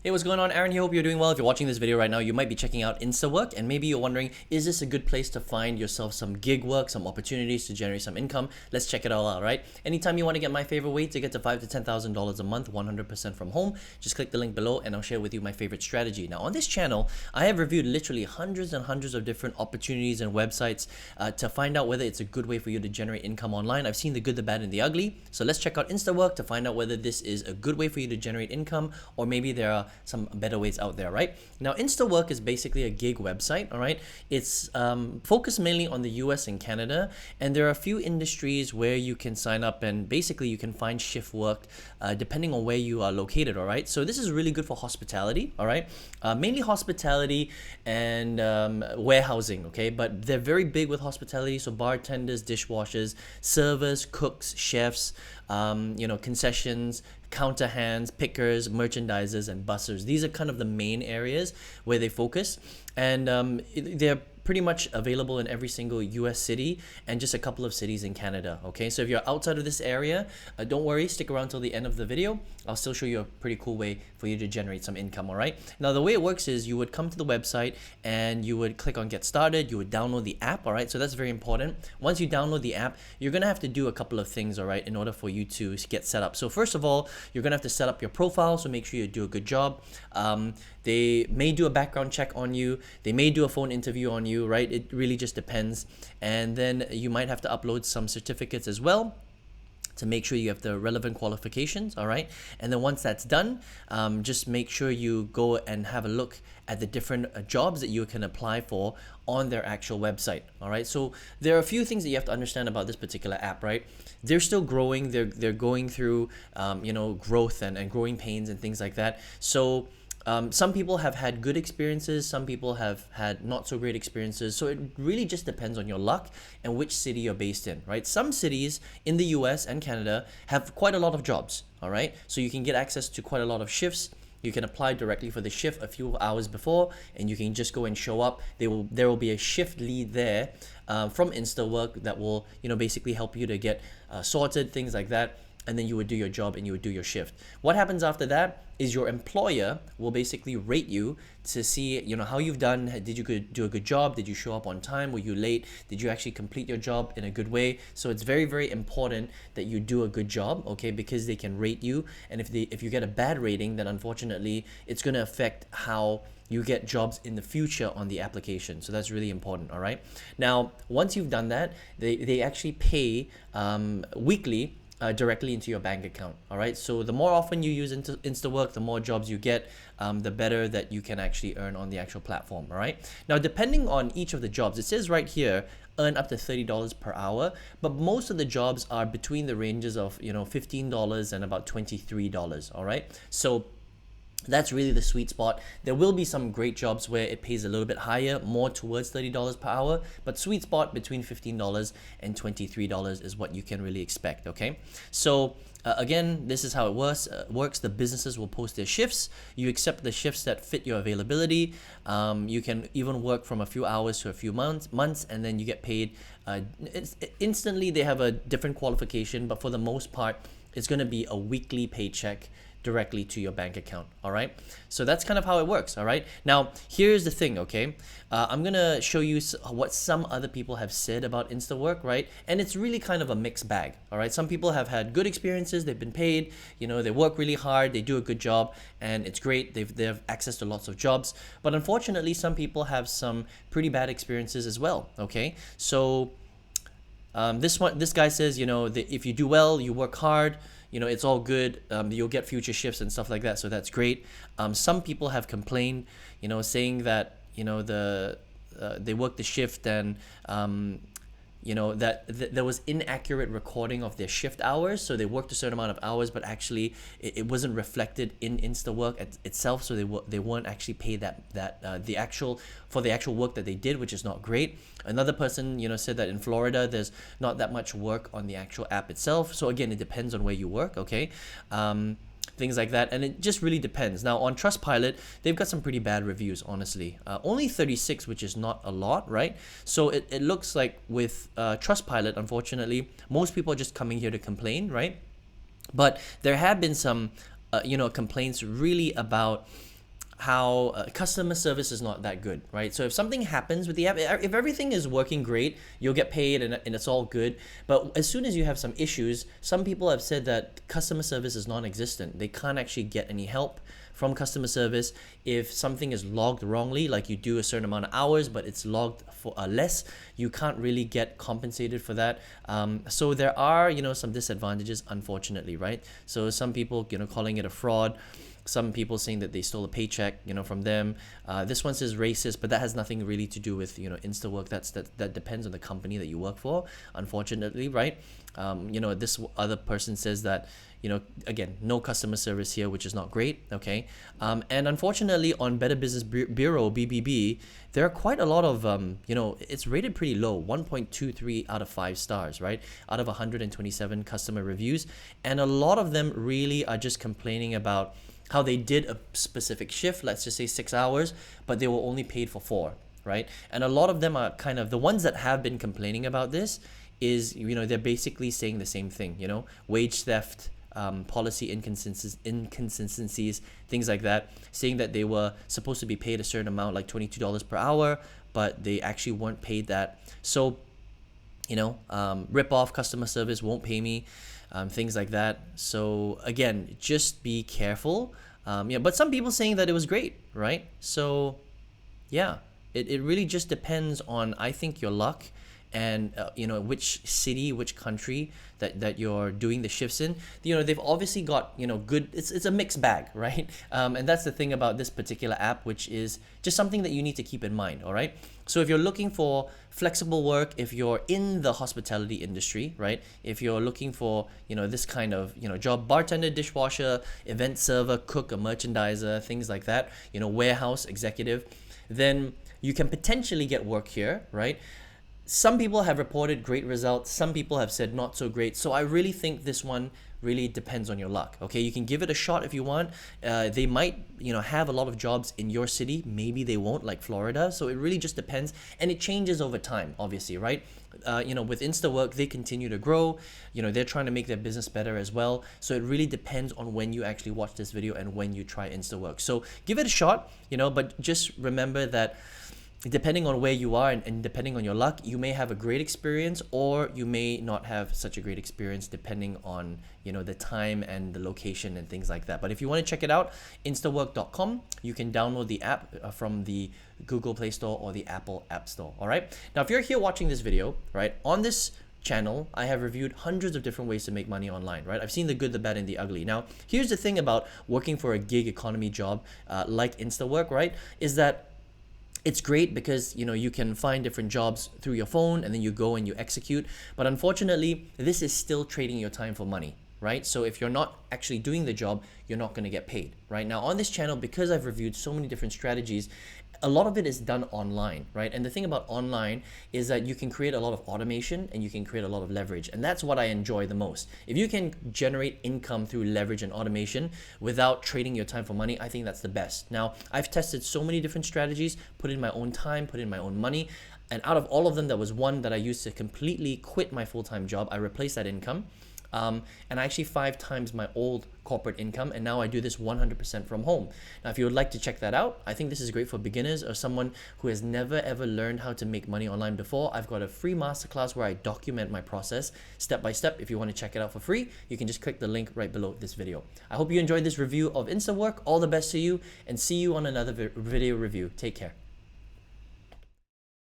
Hey, what's going on? Aaron here. Hope you're doing well. If you're watching this video right now, you might be checking out Instawork, and maybe you're wondering, is this a good place to find yourself some gig work, some opportunities to generate some income? Let's check it all out, right? Anytime you want to get my favorite way to get to $5,000 to $10,000 a month, 100% from home, just click the link below and I'll share with you my favorite strategy. Now, on this channel, I have reviewed literally hundreds and hundreds of different opportunities and websites to find out whether it's a good way for you to generate income online. I've seen the good, the bad, and the ugly. So let's check out Instawork to find out whether this is a good way for you to generate income, or maybe there are some better ways out there, right? Now, Instawork is basically a gig website, all right? It's focused mainly on the US and Canada, and there are a few industries where you can sign up and basically you can find shift work depending on where you are located, all right? So this is really good for hospitality, all right? Mainly hospitality and warehousing, okay? But they're very big with hospitality, so bartenders, dishwashers, servers, cooks, chefs, concessions, counter hands, pickers, merchandisers, and bussers. These are kind of the main areas where they focus, and they're pretty much available in every single US city and just a couple of cities in Canada. Okay, so if you're outside of this area, don't worry, stick around till the end of the video. I'll still show you a pretty cool way for you to generate some income. All right, now the way it works is you would come to the website and you would click on get started. You would download the app. All right, so that's very important. Once you download the app, you're gonna have to do a couple of things, all right, in order for you to get set up. So first of all, you're gonna have to set up your profile, so make sure you do a good job. They may do a background check on you, they may do a phone interview on you, right? It really just depends. And then you might have to upload some certificates as well to make sure you have the relevant qualifications, all right? And then once that's done, just make sure you go and have a look at the different jobs that you can apply for on their actual website, all right? So there are a few things that you have to understand about this particular app, right? They're still growing, they're going through, growth and growing pains and things like that. So some people have had good experiences, some people have had not so great experiences. So it really just depends on your luck and which city you're based in, right? Some cities in the US and Canada have quite a lot of jobs, all right? So you can get access to quite a lot of shifts. You can apply directly for the shift a few hours before, and you can just go and show up. There will be a shift lead there from Instawork that will basically help you to get sorted, things like that. And then you would do your job and you would do your shift. What happens after that is your employer will basically rate you to see how you've done. Did you do a good job? Did you show up on time? Were you late? Did you actually complete your job in a good way? So it's very, very important that you do a good job, okay, because they can rate you. And if you get a bad rating, then unfortunately it's going to affect how you get jobs in the future on the application. So that's really important, all right? Now, once you've done that, they actually pay weekly directly into your bank account, all right? So the more often you use Instawork, the more jobs you get, the better that you can actually earn on the actual platform, all right? Now, depending on each of the jobs, it says right here, earn up to $30 per hour, but most of the jobs are between the ranges of $15 and about $23, all right? So that's really the sweet spot. There will be some great jobs where it pays a little bit higher, more towards $30 per hour, but sweet spot between $15 and $23 is what you can really expect, okay? So again, this is how it works. The businesses will post their shifts. You accept the shifts that fit your availability. You can even work from a few hours to a few months, and then you get paid instantly. They have a different qualification, but for the most part, it's going to be a weekly paycheck directly to your bank account, all right? So that's kind of how it works, all right? Now, here's the thing, okay? I'm gonna show you what some other people have said about Instawork, right? And it's really kind of a mixed bag, all right? Some people have had good experiences, they've been paid, they work really hard, they do a good job, and it's great, they have access to lots of jobs. But unfortunately, some people have some pretty bad experiences as well, okay? So this guy says, if you do well, you work hard, it's all good, you'll get future shifts and stuff like that, so that's great. Some people have complained, saying that they work the shift and there was inaccurate recording of their shift hours. So they worked a certain amount of hours, but actually it wasn't reflected in Instawork itself. So they weren't actually paid the actual work that they did, which is not great. Another person, said that in Florida, there's not that much work on the actual app itself. So again, it depends on where you work, okay? Things like that, and it just really depends. Now on Trustpilot, they've got some pretty bad reviews, honestly. Only 36, which is not a lot, right? So it looks like with Trustpilot, unfortunately, most people are just coming here to complain, right? But there have been some complaints really about how customer service is not that good, right? So if something happens with the app, if everything is working great, you'll get paid and it's all good. But as soon as you have some issues, some people have said that customer service is non-existent. They can't actually get any help from customer service. If something is logged wrongly, like you do a certain amount of hours but it's logged for less, you can't really get compensated for that. So there are, you know, some disadvantages, unfortunately, right? So some people, you know, calling it a fraud. Some people saying that they stole a paycheck, you know, from them. This one says racist, but that has nothing really to do with, you know, Instawork. That depends on the company that you work for, unfortunately, right? You know, this other person says that, you know, again, no customer service here, which is not great, okay? And unfortunately, on Better Business Bureau, BBB, there are quite a lot of, you know, it's rated pretty low, 1.23 out of 5 stars, right? Out of 127 customer reviews. And a lot of them really are just complaining about how they did a specific shift, let's just say 6 hours, but they were only paid for 4, right? And a lot of them are kind of, the ones that have been complaining about this is, you know, they're basically saying the same thing, you know, wage theft, policy inconsistencies, things like that, saying that they were supposed to be paid a certain amount, like $22 per hour, but they actually weren't paid that. So, you know, rip off customer service, won't pay me, things like that. So again, just be careful. Yeah, but some people saying that it was great, right? So yeah, it really just depends on, I think, your luck and you know, which city, which country that you're doing the shifts in. You know, they've obviously got, you know, good, it's a mixed bag, right? And that's the thing about this particular app, which is just something that you need to keep in mind, all right? So if you're looking for flexible work, if you're in the hospitality industry, right? If you're looking for, you know, this kind of, you know, job, bartender, dishwasher, event server, cook, a merchandiser, things like that, you know, warehouse executive, then you can potentially get work here, right? Some people have reported great results. Some people have said not so great. So I really think this one really depends on your luck. Okay, you can give it a shot if you want. They might, you know, have a lot of jobs in your city. Maybe they won't, like Florida. So it really just depends, and it changes over time, obviously, right? You know, with Instawork, they continue to grow. You know, they're trying to make their business better as well. So it really depends on when you actually watch this video and when you try Instawork. So give it a shot, you know, but just remember that depending on where you are and depending on your luck, you may have a great experience or you may not have such a great experience, depending on, you know, the time and the location and things like that. But if you want to check it out, instawork.com, you can download the app from the Google Play Store or the Apple App Store. All right. Now, if you're here watching this video, right, on this channel, I have reviewed hundreds of different ways to make money online, right? I've seen the good, the bad, and the ugly. Now, here's the thing about working for a gig economy job like Instawork, right, is that it's great because, you know, you can find different jobs through your phone and then you go and you execute. But unfortunately, this is still trading your time for money, right? So if you're not actually doing the job, you're not going to get paid, right? Now on this channel, because I've reviewed so many different strategies, a lot of it is done online, right? And the thing about online is that you can create a lot of automation and you can create a lot of leverage. And that's what I enjoy the most. If you can generate income through leverage and automation without trading your time for money, I think that's the best. Now, I've tested so many different strategies, put in my own time, put in my own money. And out of all of them, there was one that I used to completely quit my full-time job. I replaced that income. And I actually 5 times my old corporate income, and now I do this 100% from home. Now, if you would like to check that out, I think this is great for beginners or someone who has never ever learned how to make money online before. I've got a free masterclass where I document my process step by step. If you want to check it out for free, you can just click the link right below this video. I hope you enjoyed this review of Instawork. All the best to you, and see you on another video review. Take care.